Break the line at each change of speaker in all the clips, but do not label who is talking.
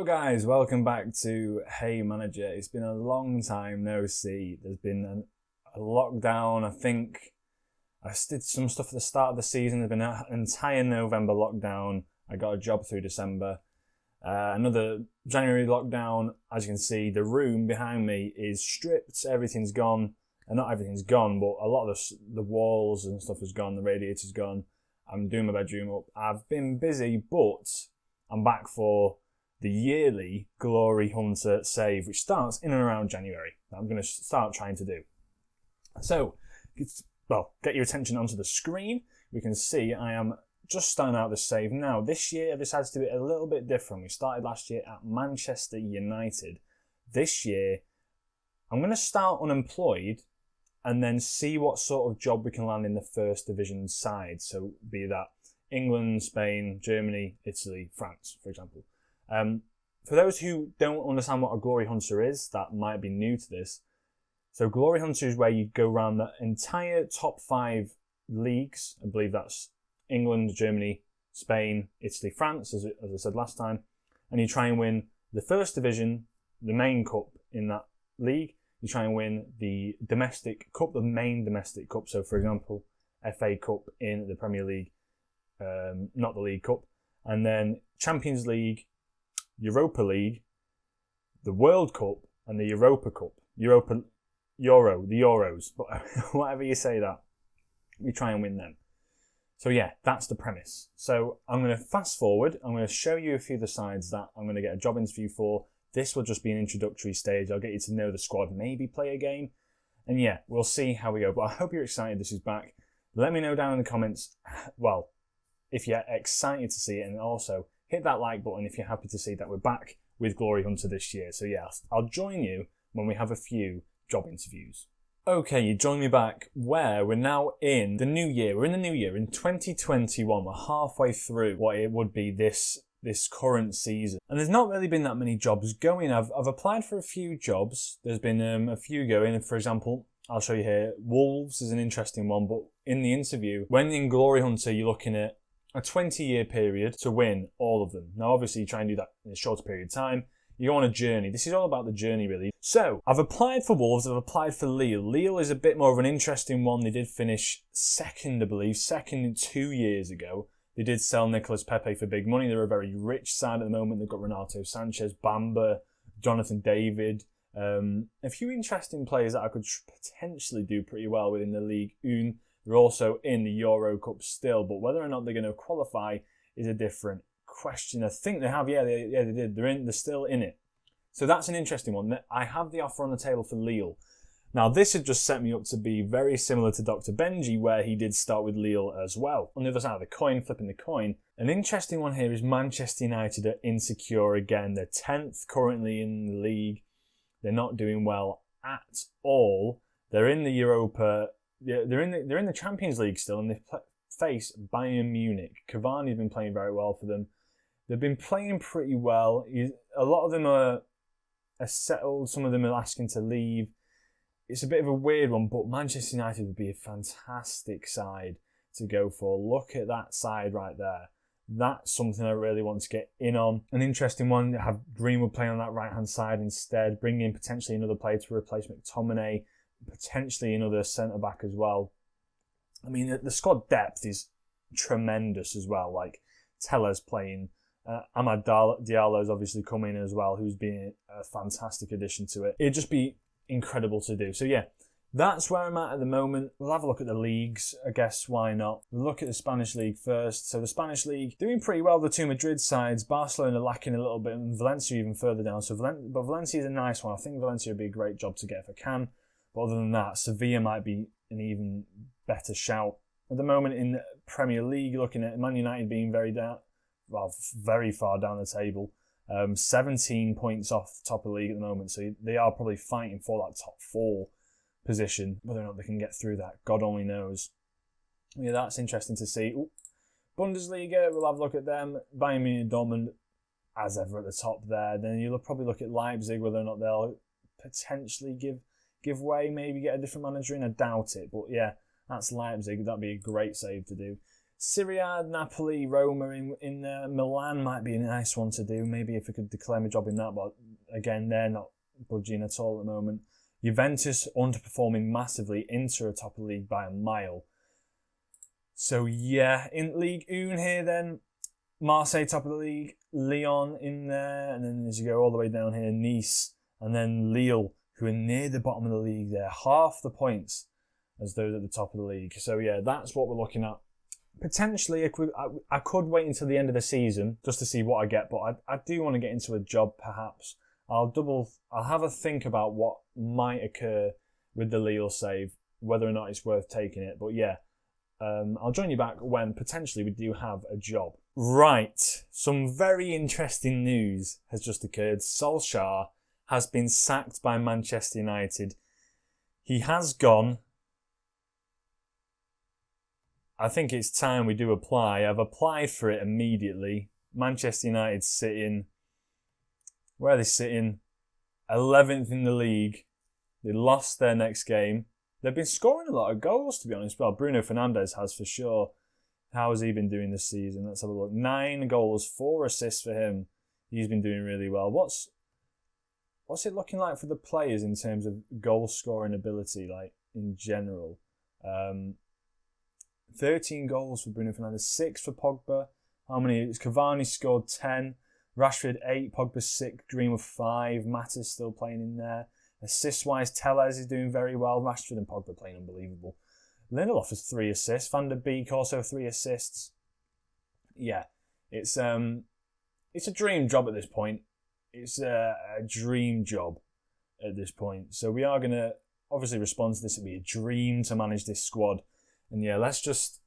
Hello guys, welcome back to Haymanager. It's been a long time no see. There's been a lockdown. I think I did some stuff at the start of the season. There's been an entire November lockdown. I got a job through December. Another January lockdown. As you can see, the room behind me is stripped. Everything's gone. And not everything's gone, but a lot of the walls and stuff is gone. The radiator's gone. I'm doing my bedroom up. I've been busy, but I'm back for the yearly Glory Hunter save, which starts in and around January. That I'm going to start trying to do. So, get your attention onto the screen. We can see I am just starting out the save now. This year, I decided to do it a little bit different. We started last year at Manchester United. This year, I'm going to start unemployed and then see what sort of job we can land in the first division side. So, be that England, Spain, Germany, Italy, France, for example. For those who don't understand what a Glory Hunter is, that might be new to this. So Glory Hunter is where you go around the entire top 5 leagues. I believe that's England, Germany, Spain, Italy, France, as I said last time. And you try and win the first division, the main cup in that league. You try and win the domestic cup, the main domestic cup. So for example, FA Cup in the Premier League, not the League Cup. And then Champions League, Europa League, the World Cup, and the Europa Cup. The Euros, but whatever you say that, we try and win them. So yeah, that's the premise. So I'm going to fast forward. I'm going to show you a few of the sides that I'm going to get a job interview for. This will just be an introductory stage. I'll get you to know the squad, maybe play a game. And yeah, we'll see how we go. But I hope you're excited this is back. Let me know down in the comments, if you're excited to see it, and also hit that like button if you're happy to see that we're back with Glory Hunter this year. So yeah, I'll join you when we have a few job interviews. Okay, you join me back where we're now in the new year. We're in the new year, in 2021. We're halfway through what it would be this current season. And there's not really been that many jobs going. I've applied for a few jobs. There's been a few going. For example, I'll show you here. Wolves is an interesting one, but in the interview, when in Glory Hunter, you're looking at a 20-year period to win all of them. Now, obviously, you try and do that in a shorter period of time. You go on a journey. This is all about the journey, really. So, I've applied for Wolves. I've applied for Lille. Lille is a bit more of an interesting one. They did finish second, I believe, 2 years ago. They did sell Nicolas Pepe for big money. They're a very rich side at the moment. They've got Renato Sanchez, Bamba, Jonathan David. A few interesting players that I could potentially do pretty well with in the Ligue 1. They're also in the Euro Cup still, but whether or not they're going to qualify is a different question. I think they have, they did. They're still in it. So that's an interesting one. I have the offer on the table for Lille. Now, this had just set me up to be very similar to Dr. Benji, where he did start with Lille as well. On the other side of the coin, flipping the coin, an interesting one here is Manchester United are insecure again. They're 10th currently in the league. They're not doing well at all. They're in the Europa. They're in the Champions League still, and they face Bayern Munich. Cavani's been playing very well for them. They've been playing pretty well. A lot of them are settled. Some of them are asking to leave. It's a bit of a weird one, but Manchester United would be a fantastic side to go for. Look at that side right there. That's something I really want to get in on. An interesting one, have Greenwood playing on that right-hand side instead, bring in potentially another player to replace McTominay, potentially another centre-back as well. I mean, the squad depth is tremendous as well. Like, Teller's playing. Amad Diallo's obviously come in as well, who's been a fantastic addition to it. It'd just be incredible to do. So yeah, that's where I'm at the moment. We'll have a look at the leagues, I guess, why not? We'll look at the Spanish League first. So the Spanish League, doing pretty well, the two Madrid sides. Barcelona lacking a little bit, and Valencia even further down. So but Valencia is a nice one. I think Valencia would be a great job to get if I can. But other than that, Sevilla might be an even better shout. At the moment in the Premier League, looking at Man United being very far down the table. 17 points off the top of the league at the moment. So they are probably fighting for that top 4 position. Whether or not they can get through that, God only knows. Yeah, that's interesting to see. Ooh. Bundesliga, we'll have a look at them. Bayern Munich, Dortmund, as ever at the top there. Then you'll probably look at Leipzig, whether or not they'll potentially give way, maybe get a different manager in. I doubt it. But yeah, that's Leipzig. That'd be a great save to do. Serie Napoli, Roma in Milan might be a nice one to do. Maybe if we could declare my job in that, but again, they're not budging at all at the moment. Juventus underperforming massively. Inter are top of the league by a mile. So yeah, in Ligue 1 here then, Marseille top of the league, Lyon in there, and then as you go all the way down here, Nice, and then Lille, who are near the bottom of the league. They're half the points as those at the top of the league. So yeah, that's what we're looking at. Potentially, I could wait until the end of the season just to see what I get, but I do want to get into a job perhaps. I'll have a think about what might occur with the Lille save, whether or not it's worth taking it. But yeah, I'll join you back when potentially we do have a job. Right, some very interesting news has just occurred. Solskjaer has been sacked by Manchester United. He has gone. I think it's time we do apply. I've applied for it immediately. Manchester United sitting... Where are they sitting? 11th in the league. They lost their next game. They've been scoring a lot of goals, to be honest. Well, Bruno Fernandes has for sure. How has he been doing this season? Let's have a look. 9 goals, 4 assists for him. He's been doing really well. What's it looking like for the players in terms of goal scoring ability, like in general? 13 goals for Bruno Fernandes, 6 for Pogba. How many? Cavani scored 10. Rashford 8, Pogba 6, Greenwood 5. Mata's still playing in there. Assist-wise, Tellez is doing very well. Rashford and Pogba playing unbelievable. Lindelof has 3 assists. Van der Beek also 3 assists. Yeah, it's a dream job at this point. It's a dream job at this point. So we are going to obviously respond to this. It'll be a dream to manage this squad. And yeah, let's just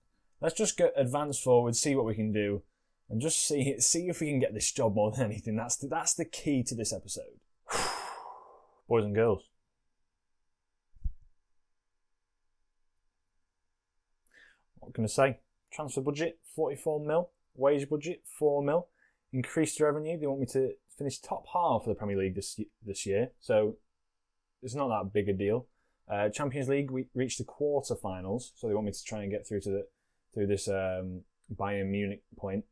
get advance forward, see what we can do, and just see if we can get this job more than anything. That's the key to this episode. Boys and girls. What can I say? Transfer budget, 44 mil. Wage budget, 4 mil. Increased revenue. They want me to finish top half of the Premier League this year. So it's not that big a deal. Champions League, we reached the quarter-finals. So they want me to try and get through this Bayern Munich point.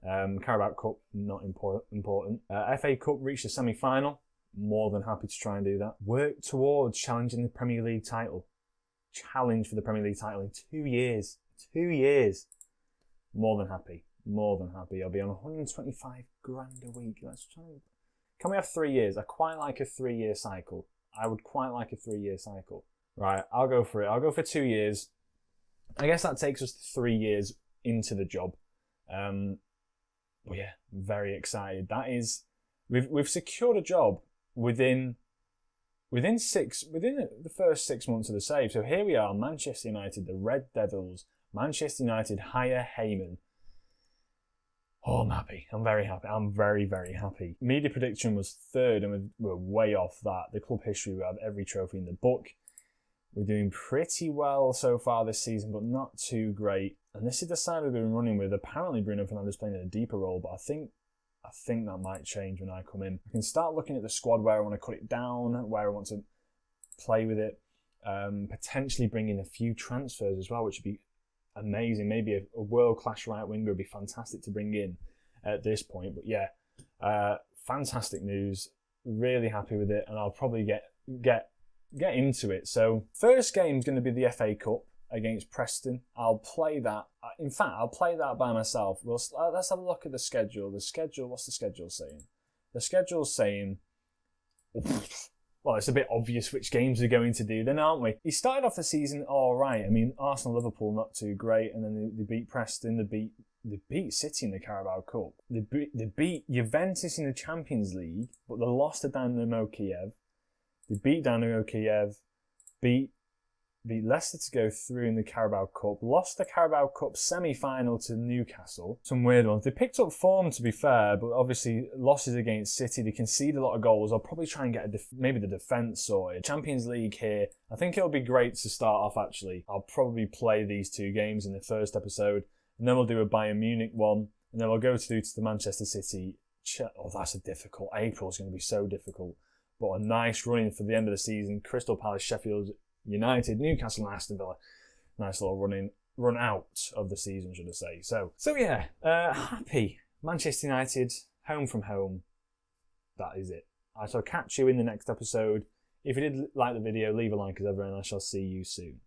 Carabao Cup, not important. FA Cup reached the semi-final. More than happy to try and do that. Work towards challenging the Premier League title. Challenge for the Premier League title in 2 years. 2 years. More than happy. More than happy. I'll be on 125 grand a week. Let's try. Can we have 3 years? I quite like a 3-year cycle. I would quite like a 3-year cycle. Right, I'll go for it. I'll go for 2 years. I guess that takes us 3 years into the job. But yeah, very excited. That is, we've secured a job within the first 6 months of the save. So here we are, Manchester United, the Red Devils. Manchester United hire Heyman. Oh, I'm happy. I'm very happy. I'm very, very happy. Media prediction was 3rd, and we're way off that. The club history, we have every trophy in the book. We're doing pretty well so far this season, but not too great. And this is the side we've been running with. Apparently, Bruno Fernandes playing in a deeper role, but I think that might change when I come in. I can start looking at the squad where I want to cut it down, where I want to play with it. Potentially bring in a few transfers as well, which would be amazing. Maybe a world-class right winger would be fantastic to bring in at this point. But yeah, fantastic news. Really happy with it, and I'll probably get into it. So first game is going to be the FA Cup against Preston. I'll play that. In fact, I'll play that by myself. Let's have a look at the schedule. What's the schedule saying? The schedule's saying, well, it's a bit obvious which games we're going to do then, aren't we? He started off the season all right. I mean, Arsenal-Liverpool not too great, and then they beat Preston, they beat City in the Carabao Cup. They beat Juventus in the Champions League, but they lost to Dynamo Kiev. They beat Dynamo Kiev, beat Leicester to go through in the Carabao Cup, lost the Carabao Cup semi-final to Newcastle. Some weird ones. They picked up form, to be fair, but obviously losses against City. They concede a lot of goals. I'll probably try and get maybe the defence sorted. Champions League here. I think it'll be great to start off, actually. I'll probably play these 2 games in the first episode, and then we'll do a Bayern Munich one, and then we'll go to the Manchester City. Oh, that's a difficult. April's going to be so difficult. But a nice run-in for the end of the season. Crystal Palace, Sheffield United, Newcastle and Aston Villa. Nice little run-in. run out of the season, should I say. So yeah, happy Manchester United, home from home. That is it. I shall catch you in the next episode. If you did like the video, leave a like as ever, and I shall see you soon.